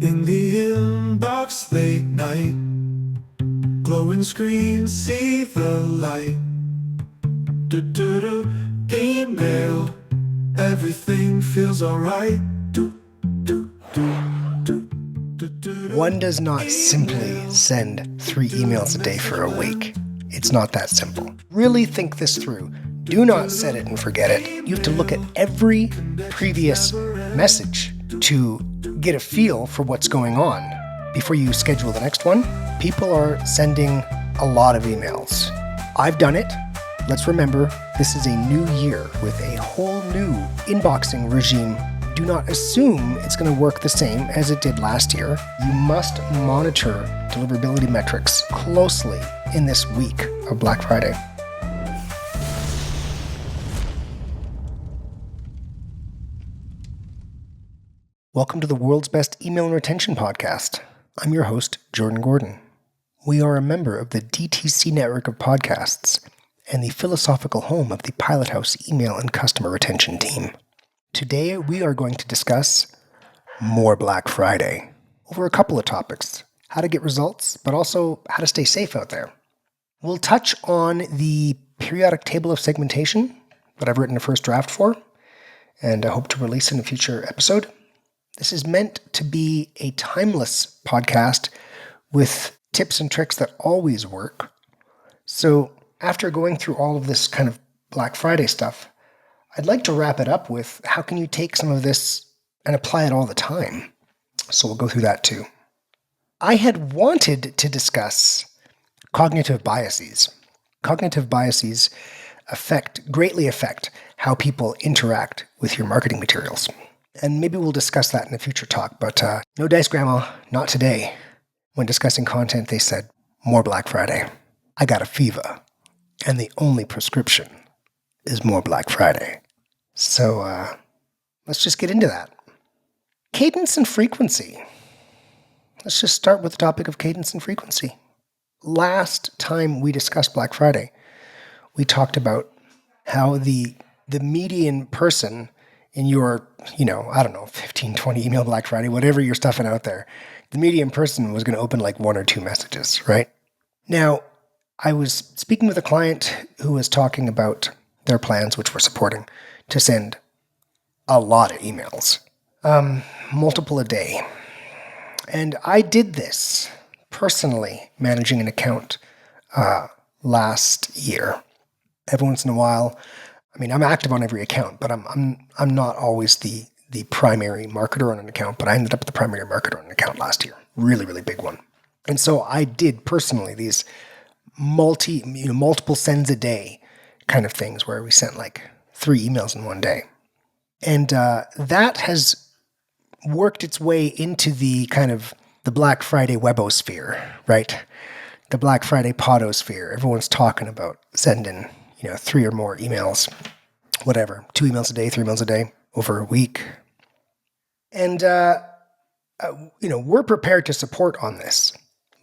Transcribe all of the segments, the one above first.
In the inbox late night, glowing screens see the light. Do-do-do, email, everything feels alright. One does not simply send 3 emails a day for a week. It's not that simple. Really think this through. Do not set it and forget it. You have to look at every previous message to get a feel for what's going on before you schedule the next one. People are sending a lot of emails. I've done it. Let's remember, this is a new year with a whole new inboxing regime. Do not assume it's going to work the same as it did last year. You must monitor deliverability metrics closely in this week of Black Friday. Welcome to the world's best email and retention podcast. I'm your host, Jordan Gordon. We are a member of the DTC network of podcasts and the philosophical home of the Pilot House email and customer retention team. Today, we are going to discuss more Black Friday over a couple of topics: how to get results, but also how to stay safe out there. We'll touch on the periodic table of segmentation that I've written a first draft for, and I hope to release in a future episode. This is meant to be a timeless podcast with tips and tricks that always work. So after going through all of this kind of Black Friday stuff, I'd like to wrap it up with how can you take some of this and apply it all the time. So we'll go through that too. I had wanted to discuss cognitive biases. Cognitive biases greatly affect how people interact with your marketing materials. And maybe we'll discuss that in a future talk, but no dice, Grandma, not today. When discussing content, they said, more Black Friday. I got a fever, and the only prescription is more Black Friday. So let's just get into that. Cadence and frequency. Let's just start with the topic of cadence and frequency. Last time we discussed Black Friday, we talked about how the median person in your, 15, 20 email Black Friday, whatever you're stuffing out there, the median person was going to open like 1 or 2 messages, right? Now, I was speaking with a client who was talking about their plans, which we're supporting, to send a lot of emails, multiple a day. And I did this personally, managing an account last year. Every once in a while, I'm active on every account, but I'm not always the primary marketer on an account, but I ended up the primary marketer on an account last year. Really, really big one. And so I did personally these multiple sends a day kind of things where we sent like 3 emails in one day. And that has worked its way into the kind of the Black Friday webosphere, right? The Black Friday podosphere. Everyone's talking about sending 3 or more emails, whatever, 2 emails a day, 3 emails a day over a week. And, we're prepared to support on this,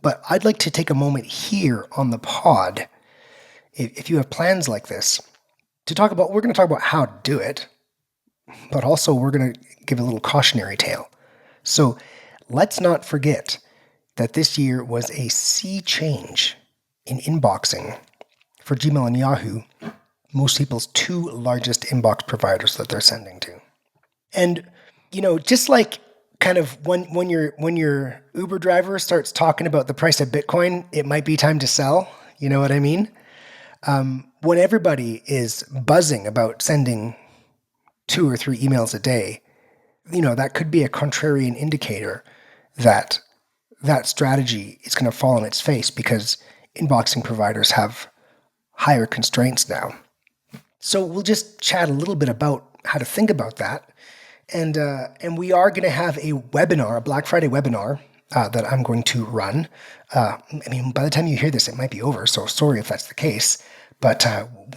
but I'd like to take a moment here on the pod, if you have plans like this, we're going to talk about how to do it, but also we're going to give a little cautionary tale. So let's not forget that this year was a sea change in inboxing for Gmail and Yahoo, most people's 2 largest inbox providers that they're sending to. And, just like kind of when your Uber driver starts talking about the price of Bitcoin, it might be time to sell. You know what I mean? When everybody is buzzing about sending 2 or 3 emails a day, that could be a contrarian indicator that strategy is going to fall on its face because inboxing providers have higher constraints now. So we'll just chat a little bit about how to think about that. And we are going to have a webinar, a Black Friday webinar that I'm going to run. By the time you hear this, it might be over. So sorry if that's the case, but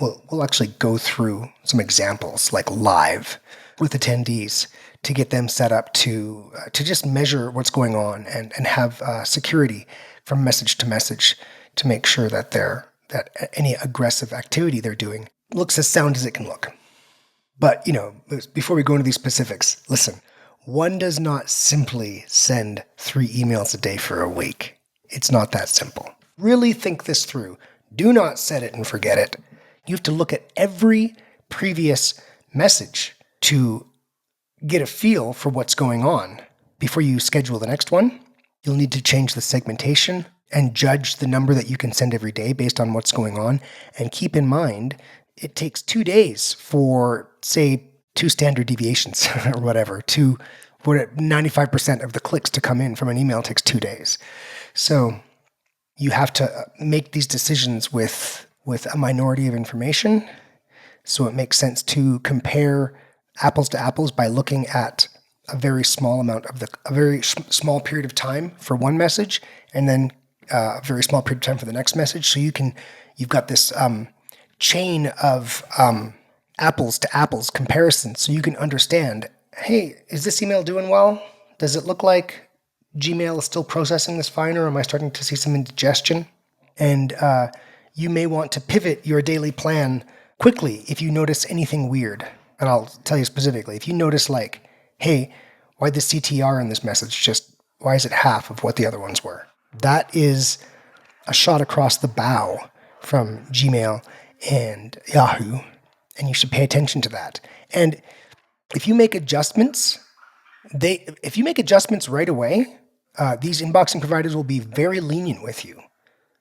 we'll actually go through some examples like live with attendees to get them set up to just measure what's going on and have security from message to message to make sure that any aggressive activity they're doing looks as sound as it can look. But, before we go into these specifics, listen, One does not simply send 3 emails a day for a week. It's not that simple. Really think this through. Do not set it and forget it. You have to look at every previous message to get a feel for what's going on. Before you schedule the next one, you'll need to change the segmentation and judge the number that you can send every day based on what's going on. And keep in mind, it takes 2 days for, say, 2 standard deviations or whatever, 95% of the clicks to come in from an email takes 2 days. So you have to make these decisions with a minority of information. So it makes sense to compare apples to apples by looking at a very small small period of time for one message, and then a very small period of time for the next message. So you've got this chain of apples to apples comparison. So you can understand, hey, is this email doing well? Does it look like Gmail is still processing this fine, or am I starting to see some indigestion? And you may want to pivot your daily plan quickly if you notice anything weird. And I'll tell you specifically, if you notice like, hey, why the CTR in this message why is it half of what the other ones were? That is a shot across the bow from Gmail and Yahoo, and you should pay attention to that. And if you make adjustments, right away, these inboxing providers will be very lenient with you.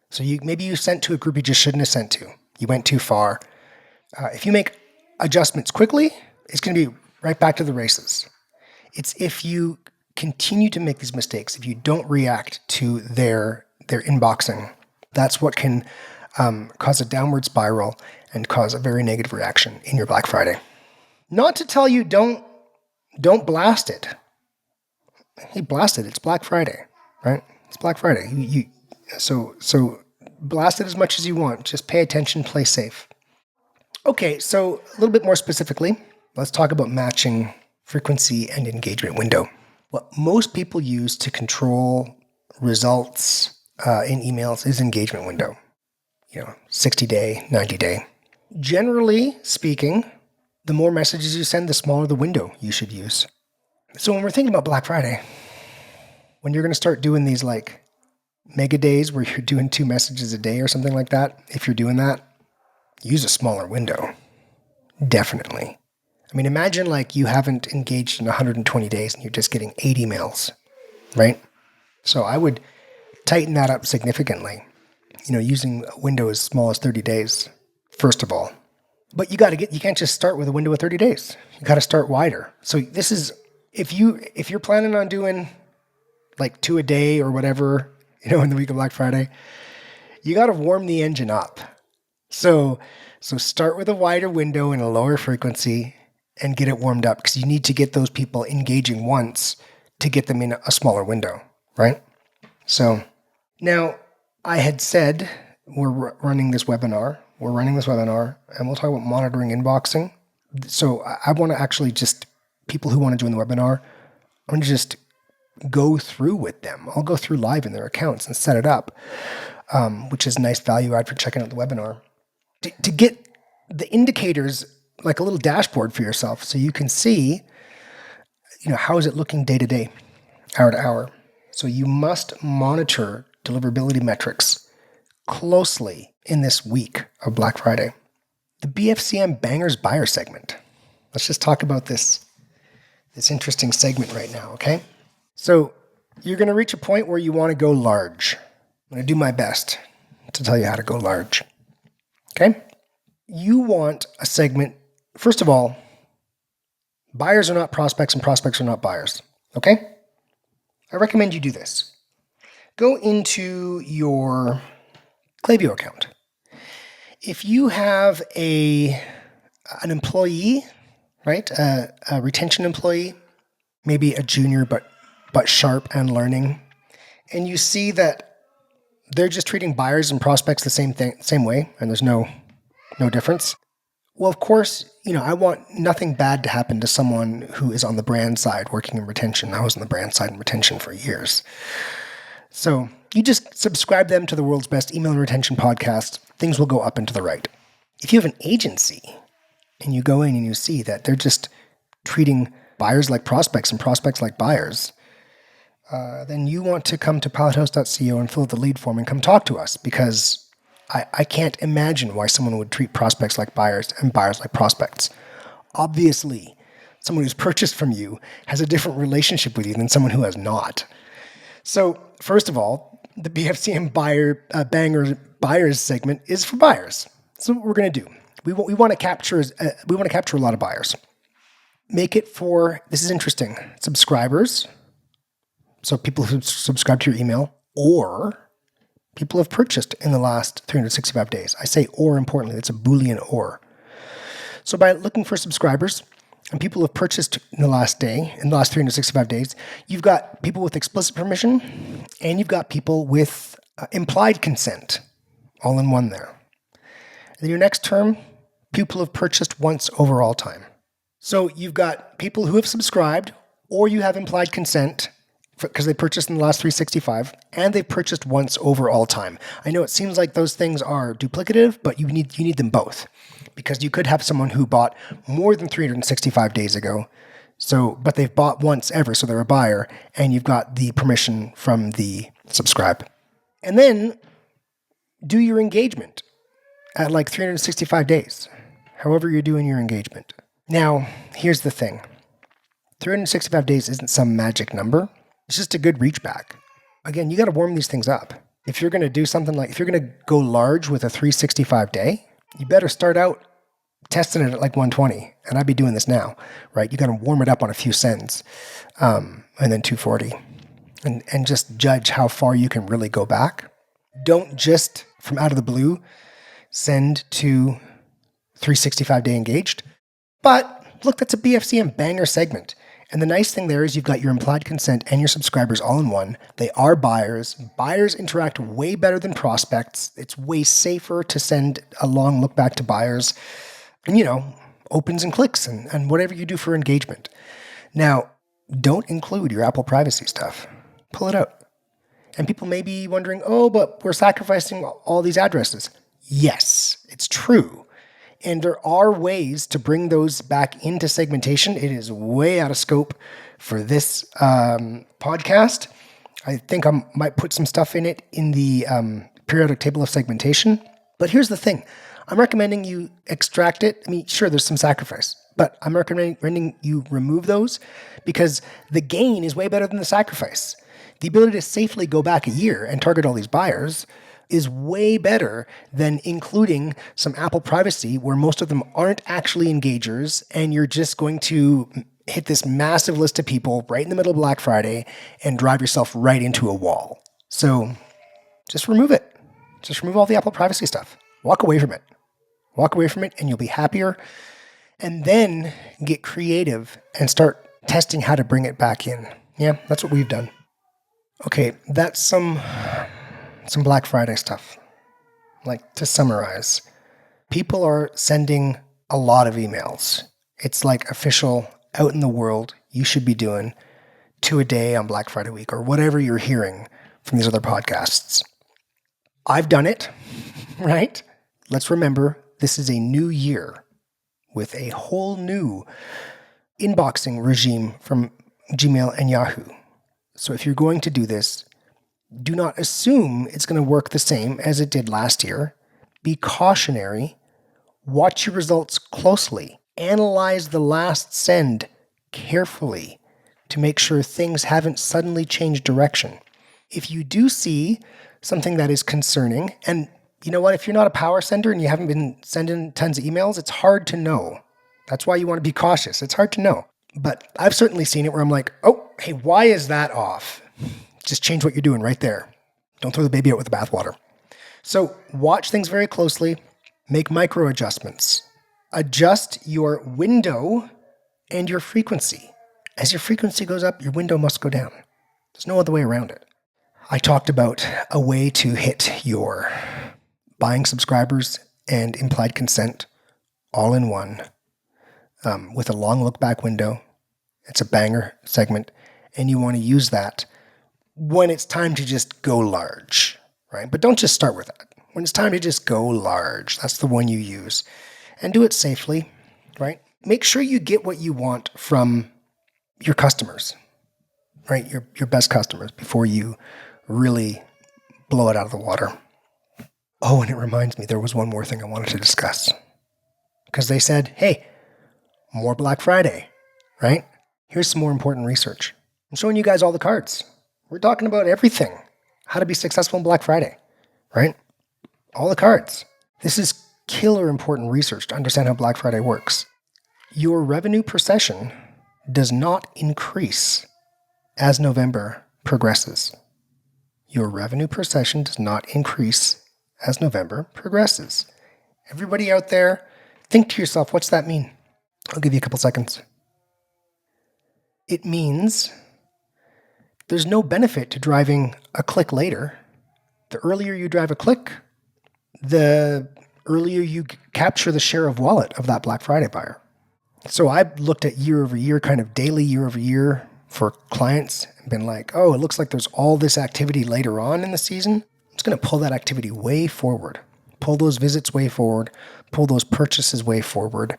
So maybe you sent to a group you just shouldn't have sent to. You went too far. If you make adjustments quickly, it's going to be right back to the races. It's if you continue to make these mistakes, if you don't react to their inboxing, that's what can cause a downward spiral and cause a very negative reaction in your Black Friday. Not to tell you don't blast it. Hey, blast it. It's Black Friday, right? It's Black Friday. So blast it as much as you want. Just pay attention, play safe. Okay, so a little bit more specifically, let's talk about matching frequency and engagement window. What most people use to control results in emails is engagement window. 60-day, 90-day. Generally speaking, the more messages you send, the smaller the window you should use. So when we're thinking about Black Friday, when you're going to start doing these like mega days where you're doing 2 messages a day or something like that, if you're doing that, use a smaller window. Definitely. I mean, imagine like you haven't engaged in 120 days and you're just getting 8 emails, right? So I would tighten that up significantly, using a window as small as 30 days, first of all. But you can't just start with a window of 30 days. You got to start wider. So this is, if you're planning on doing like 2 a day or whatever, in the week of Black Friday, you got to warm the engine up. So start with a wider window and a lower frequency and get it warmed up, because you need to get those people engaging once to get them in a smaller window, right? So now I had said we're running this webinar, and we'll talk about monitoring inboxing. So I want to actually people who want to join the webinar, I'm going to just go through with them. I'll go through live in their accounts and set it up, which is a nice value add for checking out the webinar. To get the indicators, like a little dashboard for yourself, so you can see, how is it looking day to day, hour to hour. So you must monitor deliverability metrics closely in this week of Black Friday. The BFCM Bangers Buyer segment. Let's just talk about this interesting segment right now, okay? So you're going to reach a point where you want to go large. I'm going to do my best to tell you how to go large. Okay? You want a segment, first of all, buyers are not prospects and prospects are not buyers. Okay? I recommend you do this. Go into your Klaviyo account. If you have an employee, right, a retention employee, maybe a junior but sharp and learning, and you see that they're just treating buyers and prospects the same way, and there's no difference. Well, of course, I want nothing bad to happen to someone who is on the brand side working in retention. I was on the brand side in retention for years. So you just subscribe them to the world's best email and retention podcast. Things will go up and to the right. If you have an agency and you go in and you see that they're just treating buyers like prospects and prospects like buyers, then you want to come to pilothouse.co and fill out the lead form and come talk to us, because I can't imagine why someone would treat prospects like buyers and buyers like prospects. Obviously, someone who's purchased from you has a different relationship with you than someone who has not. So first of all, the BFCM banger buyers segment is for buyers. So what we're going to do, we want to capture a lot of buyers. Make it for, this is interesting, subscribers. So people who subscribe to your email, or people who have purchased in the last 365 days. I say or importantly, it's a Boolean or. So by looking for subscribers and people who have purchased in the last 365 days, you've got people with explicit permission and you've got people with implied consent, all in one there. And then your next term, people who have purchased once over all time. So you've got people who have subscribed, or you have implied consent because they purchased in the last 365, and they've purchased once over all time. I know it seems like those things are duplicative, but you need them both, because you could have someone who bought more than 365 days ago, but they've bought once ever, so they're a buyer, and you've got the permission from the subscribe. And then do your engagement at like 365 days, however you're doing your engagement. Now, here's the thing. 365 days isn't some magic number. It's just a good reach back. Again, you got to warm these things up. If you're going to do something like, if you're going to go large with a 365 day, you better start out testing it at like 120. And I'd be doing this now, right? You got to warm it up on a few cents, and then 240, and just judge how far you can really go back. Don't just from out of the blue send to 365 day engaged. But look, that's a BFCM banger segment. And the nice thing there is you've got your implied consent and your subscribers all in one. They are buyers. Buyers interact way better than prospects. It's way safer to send a long look back to buyers. And, opens and clicks and whatever you do for engagement. Now, don't include your Apple privacy stuff. Pull it out. And people may be wondering, oh, but we're sacrificing all these addresses. Yes, it's true. And there are ways to bring those back into segmentation. It is way out of scope for this podcast. I think I might put some stuff in it in the periodic table of segmentation. But here's the thing. I'm recommending you extract it. I mean, sure, there's some sacrifice, but I'm recommending you remove those because the gain is way better than the sacrifice. The ability to safely go back a year and target all these buyers is way better than including some Apple privacy where most of them aren't actually engagers, and you're just going to hit this massive list of people right in the middle of Black Friday and drive yourself right into a wall. So just remove it. Just remove all the Apple privacy stuff. Walk away from it. Walk away from it and you'll be happier. And then get creative and start testing how to bring it back in. Yeah, that's what we've done. Okay, that's some Black Friday stuff. Like, to summarize, people are sending a lot of emails. It's like official, out in the world, you should be doing 2 a day on Black Friday week, or whatever you're hearing from these other podcasts. I've done it, right? Let's remember, this is a new year with a whole new inboxing regime from Gmail and Yahoo. So if you're going to do this, do not assume it's going to work the same as it did last year. Be cautionary. Watch your results closely. Analyze the last send carefully to make sure things haven't suddenly changed direction. If you do see something that is concerning, and you know what, if you're not a power sender and you haven't been sending tons of emails, it's hard to know. That's why you want to be cautious. It's hard to know. But I've certainly seen it where I'm like, oh, hey, why is that off? Just change what you're doing right there. Don't throw the baby out with the bathwater. So watch things very closely. Make micro adjustments. Adjust your window and your frequency. As your frequency goes up, your window must go down. There's no other way around it. I talked about a way to hit your buying subscribers and implied consent all in one with a long look back window. It's a banger segment, and you want to use that when it's time to just go large, right? But don't just start with that. When it's time to just go large, that's the one you use. And do it safely, right? Make sure you get what you want from your customers, right? Your best customers before you really blow it out of the water. Oh, and it reminds me, there was one more thing I wanted to discuss. Because they said, hey, more Black Friday, right? Here's some more important research. I'm showing you guys all the cards. We're talking about everything. How to be successful in Black Friday, right? All the cards. This is killer important research to understand how Black Friday works. Your revenue per session does not increase as November progresses. Your revenue per session does not increase as November progresses. Everybody out there, think to yourself, what's that mean? I'll give you a couple seconds. It means there's no benefit to driving a click later. The earlier you drive a click, the earlier you capture the share of wallet of that Black Friday buyer. So I've looked at year over year, kind of daily year over year for clients and been like, oh, it looks like there's all this activity later on in the season. I'm just going to pull that activity way forward. Pull those visits way forward. Pull those purchases way forward.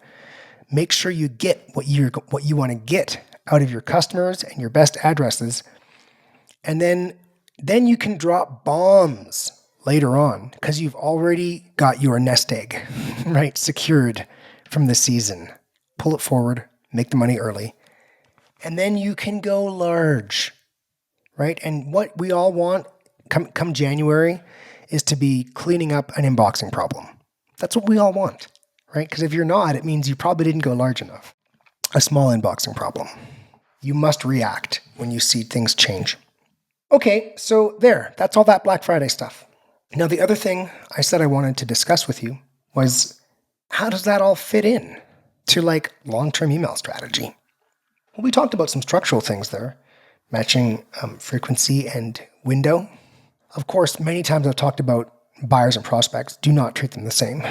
Make sure you get what you want to get out of your customers and your best addresses. And then you can drop bombs later on because you've already got your nest egg, right, secured from the season. Pull it forward, make the money early, and then you can go large, right? And what we all want come January is to be cleaning up an inboxing problem. That's what we all want, right? Because if you're not, it means you probably didn't go large enough. A small inboxing problem. You must react when you see things change. Okay, so that's all that Black Friday stuff. Now, the other thing I said I wanted to discuss with you was how does that all fit in to like long-term email strategy? Well, we talked about some structural things there, matching frequency and window. Of course, many times I've talked about buyers and prospects. Do not treat them the same.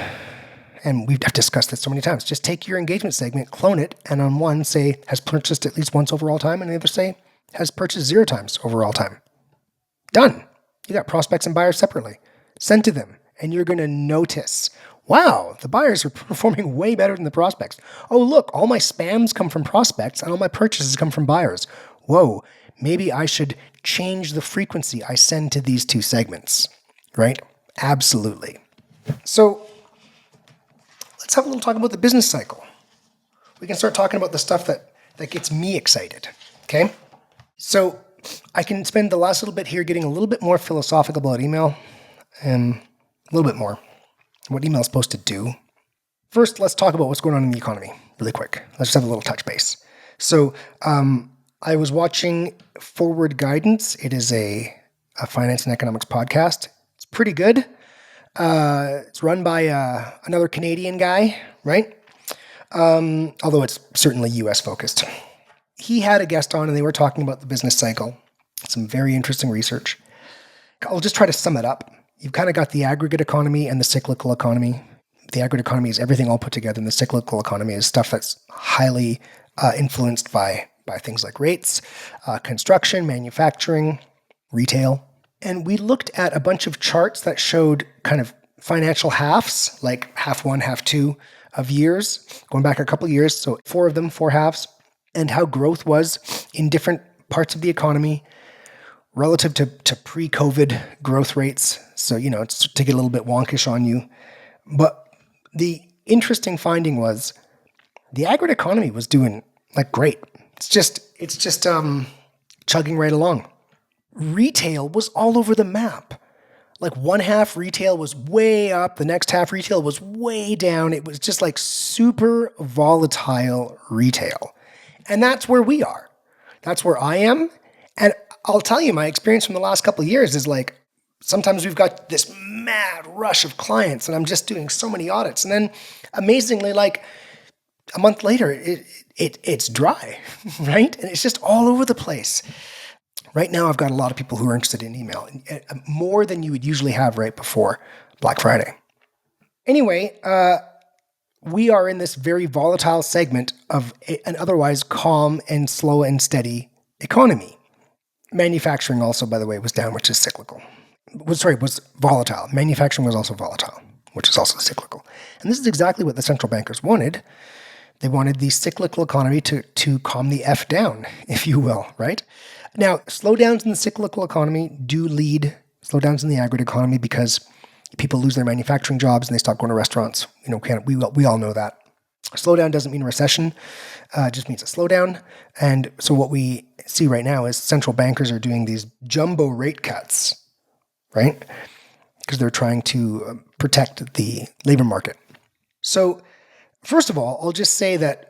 And we've discussed this so many times. Just take your engagement segment, clone it, and on one say has purchased at least once over all time, and the other say has purchased 0 times over all time. Done. You got prospects and buyers separately. Send to them, and you're going to notice, wow, the buyers are performing way better than the prospects. Oh, look, all my spams come from prospects, and all my purchases come from buyers. Whoa, maybe I should change the frequency I send to these two segments, right? Absolutely. So let's have a little talk about the business cycle. We can start talking about the stuff that gets me excited, okay? So I can spend the last little bit here getting a little bit more philosophical about email and a little bit more what email is supposed to do. First, let's talk about what's going on in the economy really quick. Let's just have a little touch base. So I was watching Forward Guidance. It is a finance and economics podcast. It's pretty good. It's run by another Canadian guy, right? Although it's certainly US focused. He had a guest on and they were talking about the business cycle. Some very interesting research. I'll just try to sum it up. You've kind of got the aggregate economy and the cyclical economy. The aggregate economy is everything all put together, and the cyclical economy is stuff that's highly influenced by things like rates, construction, manufacturing, retail. And we looked at a bunch of charts that showed kind of financial halves, like half one, half two of years, going back a couple of years. So 4 of them, 4 halves, and how growth was in different parts of the economy relative to pre-COVID growth rates. So, it's to get a little bit wonkish on you. But the interesting finding was the aggregate economy was doing like great. It's just chugging right along. Retail was all over the map. Like one half retail was way up, the next half retail was way down. It was just like super volatile retail. And that's where we are. That's where I am. And I'll tell you, my experience from the last couple of years is like, sometimes we've got this mad rush of clients and I'm just doing so many audits. And then amazingly, like a month later, it's dry, right? And it's just all over the place. Right now, I've got a lot of people who are interested in email, more than you would usually have right before Black Friday. Anyway, we are in this very volatile segment of an otherwise calm and slow and steady economy. Manufacturing also, by the way, was down, which is cyclical. Was volatile. Manufacturing was also volatile, which is also cyclical. And this is exactly what the central bankers wanted They wanted the cyclical economy to calm the F down, if you will, right? Now, slowdowns in the cyclical economy do lead slowdowns in the aggregate economy because people lose their manufacturing jobs and they stop going to restaurants. We all know that. Slowdown doesn't mean recession, it just means a slowdown. And so what we see right now is central bankers are doing these jumbo rate cuts, right? Because they're trying to protect the labor market. So first of all, I'll just say that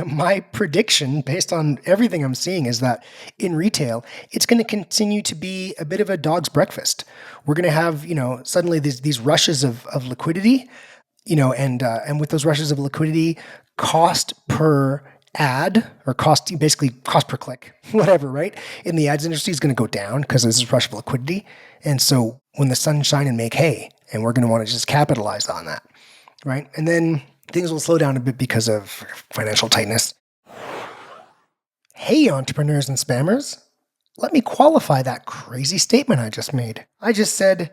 my prediction, based on everything I'm seeing, is that in retail, it's going to continue to be a bit of a dog's breakfast. We're going to have, suddenly these rushes of liquidity, and with those rushes of liquidity, cost per ad or basically cost per click, whatever, right? In the ads industry is going to go down because there's this rush of liquidity. And so when the sun shine and make hay, and we're going to want to just capitalize on that, right? And then things will slow down a bit because of financial tightness. Hey, entrepreneurs and spammers, let me qualify that crazy statement I just made. I just said,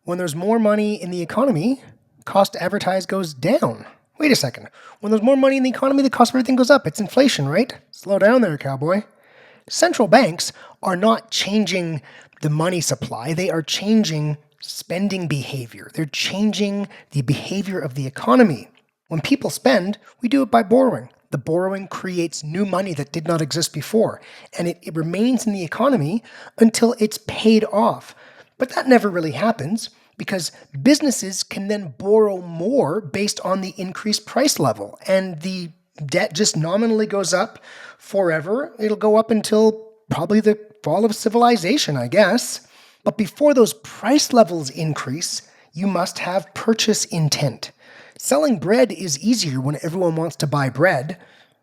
when there's more money in the economy, cost to advertise goes down. Wait a second. When there's more money in the economy, the cost of everything goes up. It's inflation, right? Slow down there, cowboy. Central banks are not changing the money supply. They are changing spending behavior. They're changing the behavior of the economy. When people spend, we do it by borrowing. The borrowing creates new money that did not exist before, and it remains in the economy until it's paid off. But that never really happens because businesses can then borrow more based on the increased price level, and the debt just nominally goes up forever. It'll go up until probably the fall of civilization, I guess. But before those price levels increase, you must have purchase intent. Selling bread is easier when everyone wants to buy bread,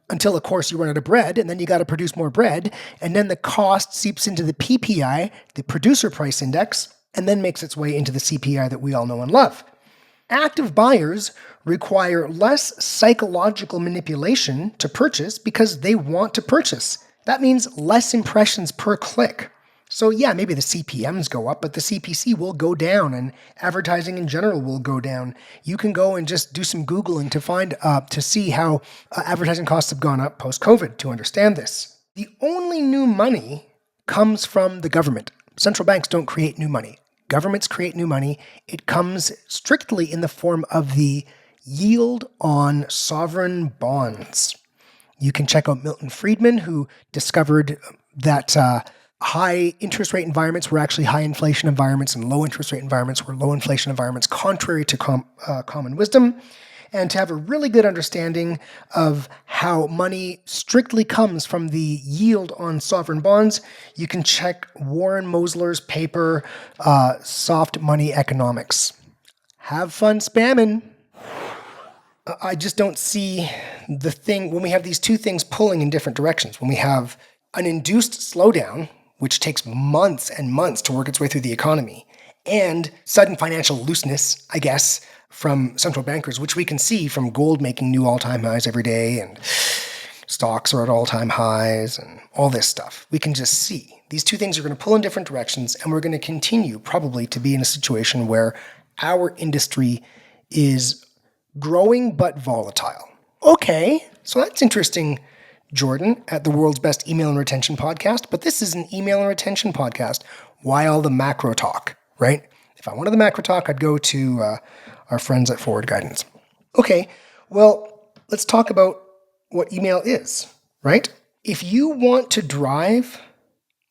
until, of course, you run out of bread, and then you got to produce more bread, and then the cost seeps into the PPI, the producer price index, and then makes its way into the CPI that we all know and love. Active buyers require less psychological manipulation to purchase because they want to purchase. That means less impressions per click. So yeah, maybe the CPMs go up, but the CPC will go down and advertising in general will go down. You can go and just do some Googling to see how advertising costs have gone up post-COVID to understand this. The only new money comes from the government. Central banks don't create new money. Governments create new money. It comes strictly in the form of the yield on sovereign bonds. You can check out Milton Friedman, who discovered that high interest rate environments were actually high inflation environments and low interest rate environments were low inflation environments, contrary to common wisdom. And to have a really good understanding of how money strictly comes from the yield on sovereign bonds, you can check Warren Mosler's paper, Soft Money Economics. Have fun spamming. I just don't see the thing when we have these two things pulling in different directions. When we have an induced slowdown, which takes months and months to work its way through the economy, and sudden financial looseness, I guess, from central bankers, which we can see from gold making new all-time highs every day, and stocks are at all-time highs, and all this stuff. We can just see. These two things are going to pull in different directions, and we're going to continue probably to be in a situation where our industry is growing but volatile. Okay, so that's interesting, Jordan, at the World's Best Email and Retention Podcast, but this is an email and retention podcast. Why all the macro talk, right? If I wanted the macro talk, I'd go to our friends at Forward Guidance. Okay, well, let's talk about what email is, right? If you want to drive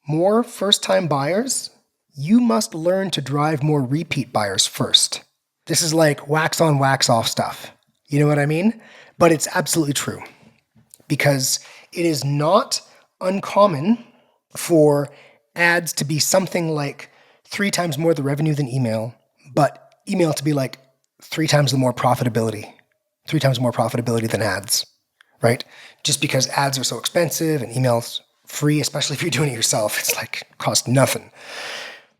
more first-time buyers, you must learn to drive more repeat buyers first. This is like wax on, wax off stuff. You know what I mean? But it's absolutely true because it is not uncommon for ads to be something like 3 times more the revenue than email, but email to be like 3 times the more profitability, 3 times more profitability than ads, right? Just because ads are so expensive and email's free, especially if you're doing it yourself, it's like cost nothing.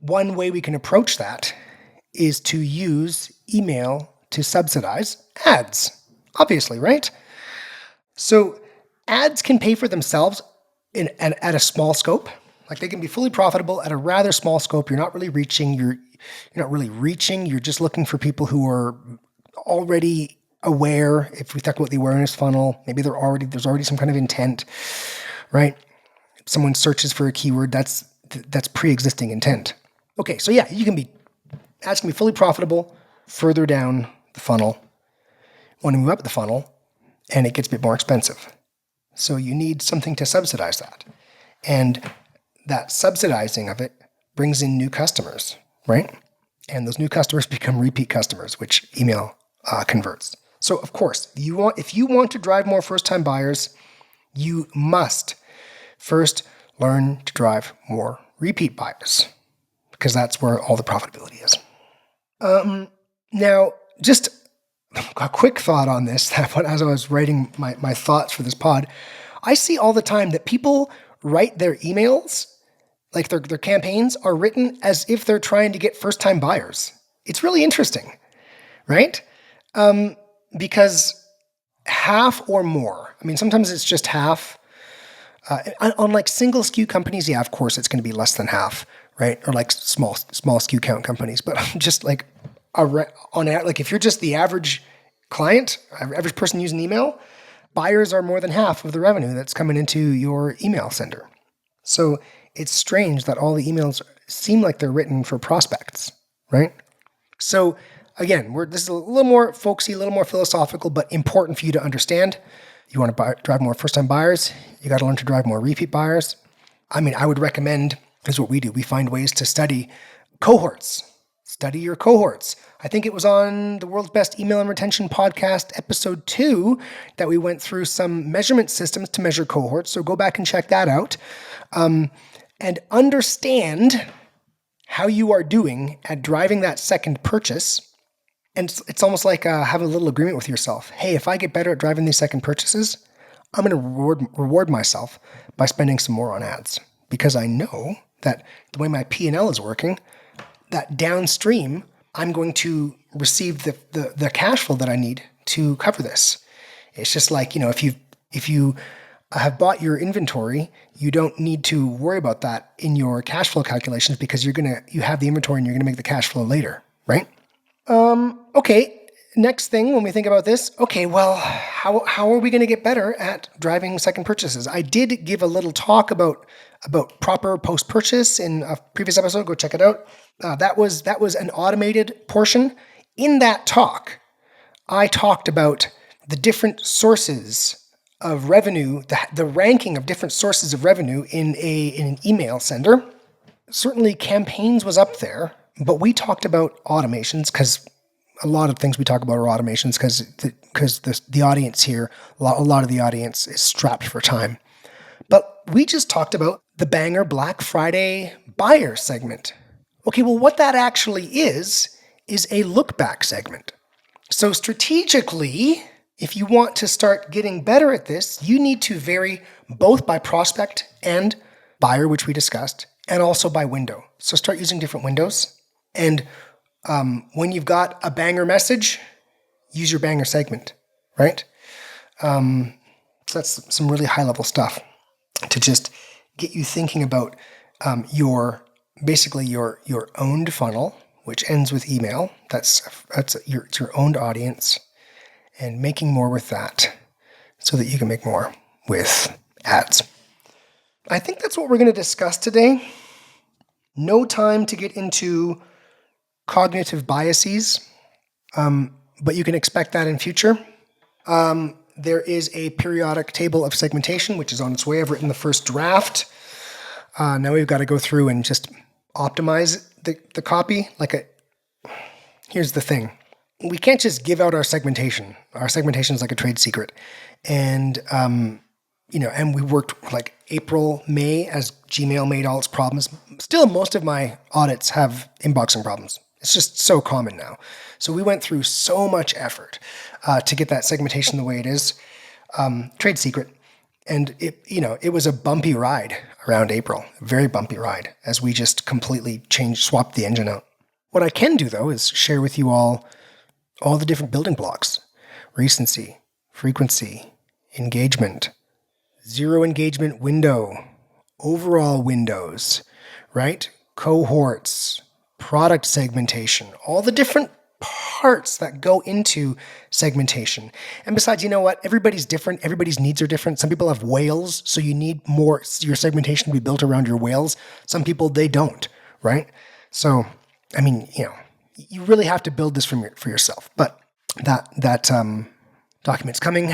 One way we can approach that is to use email to subsidize ads, obviously, right? So ads can pay for themselves at a small scope. Like they can be fully profitable at a rather small scope. You're not really reaching. You're just looking for people who are already aware. If we talk about the awareness funnel, maybe there's already some kind of intent, right? If someone searches for a keyword, that's pre-existing intent. Okay, so yeah, ads can be fully profitable further down the funnel. Want to move up the funnel, and it gets a bit more expensive. So you need something to subsidize that. And that subsidizing of it brings in new customers, right? And those new customers become repeat customers, which email converts. So of course, if you want to drive more first-time buyers, you must first learn to drive more repeat buyers, because that's where all the profitability is. Now, just a quick thought on this, as I was writing my thoughts for this pod, I see all the time that people write their emails, like their campaigns are written as if they're trying to get first-time buyers. It's really interesting, right? Because half or more, I mean, sometimes it's just half. On like single SKU companies, yeah, of course, it's going to be less than half, right? Or like small SKU count companies. But just like if you're just the average client, average person using email, buyers are more than half of the revenue that's coming into your email sender. So it's strange that all the emails seem like they're written for prospects, right? So again, this is a little more folksy, a little more philosophical, but important for you to understand. You want to drive more first-time buyers, you got to learn to drive more repeat buyers. I mean, I would recommend, this is what we do, we find ways to study cohorts. Study your cohorts. I think it was on the World's Best Email and Retention podcast, episode 2, that we went through some measurement systems to measure cohorts. So go back and check that out. And understand how you are doing at driving that second purchase. And it's almost like have a little agreement with yourself. Hey, if I get better at driving these second purchases, I'm going to reward myself by spending some more on ads, because I know that the way my P&L is working, that downstream, I'm going to receive the cash flow that I need to cover this. It's just like, if you have bought your inventory, you don't need to worry about that in your cash flow calculations, because you have the inventory and you're going to make the cash flow later, right? Okay, next thing when we think about this, okay, well, how are we going to get better at driving second purchases? I did give a little talk about proper post-purchase in a previous episode. Go check it out. That was an automated portion. In that talk, I talked about the different sources of revenue, the ranking of different sources of revenue in an email sender. Certainly campaigns was up there, but we talked about automations, because a lot of things we talk about are automations, because the audience here, a lot of the audience is strapped for time. But we just talked about the banger Black Friday buyer segment. Okay, well, what that actually is a look back segment. So strategically, if you want to start getting better at this, you need to vary both by prospect and buyer, which we discussed, and also by window. So start using different windows. And when you've got a banger message, use your banger segment, right? So that's some really high level stuff to just get you thinking about your owned funnel, which ends with email. It's your owned audience, and making more with that so that you can make more with ads. I think that's what we're going to discuss today. No time to get into cognitive biases, but you can expect that in future. There is a periodic table of segmentation, which is on its way. I've written the first draft. Now we've got to go through and just optimize the copy. Here's the thing. We can't just give out our segmentation. Our segmentation is like a trade secret. And, and we worked like April, May, as Gmail made all its problems. Still, most of my audits have inboxing problems. It's just so common now. So we went through so much effort to get that segmentation the way it is. Trade secret. And it was a bumpy ride around April, a very bumpy ride, as we just completely swapped the engine out. What I can do, though, is share with you all the different building blocks: recency, frequency, engagement, zero engagement window, overall windows, right? Cohorts, product segmentation, all the different parts that go into segmentation. And besides, you know what? Everybody's different. Everybody's needs are different. Some people have whales, so you need more, your segmentation to be built around your whales. Some people, they don't, right? So, I mean, you really have to build this for yourself. But that document's coming.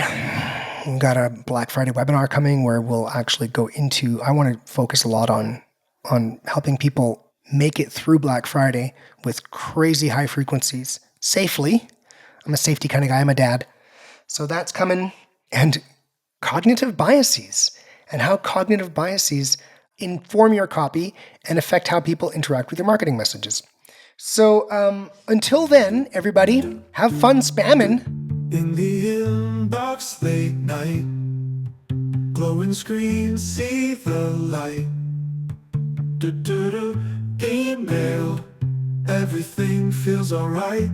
We've got a Black Friday webinar coming where we'll actually go into, I want to focus a lot on helping people make it through Black Friday with crazy high frequencies safely. I'm a safety kind of guy. I'm a dad. So that's coming. And cognitive biases and how cognitive biases inform your copy and affect how people interact with your marketing messages. So until then, everybody, have fun spamming. In the inbox late night, glowing screen, see the light. Email, everything feels alright.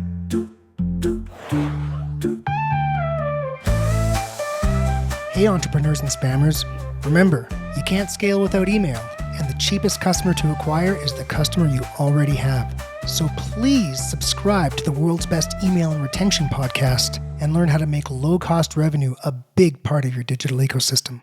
Hey entrepreneurs and spammers, remember, you can't scale without email, and the cheapest customer to acquire is the customer you already have. So please subscribe to the world's best email and retention podcast and learn how to make low-cost revenue a big part of your digital ecosystem.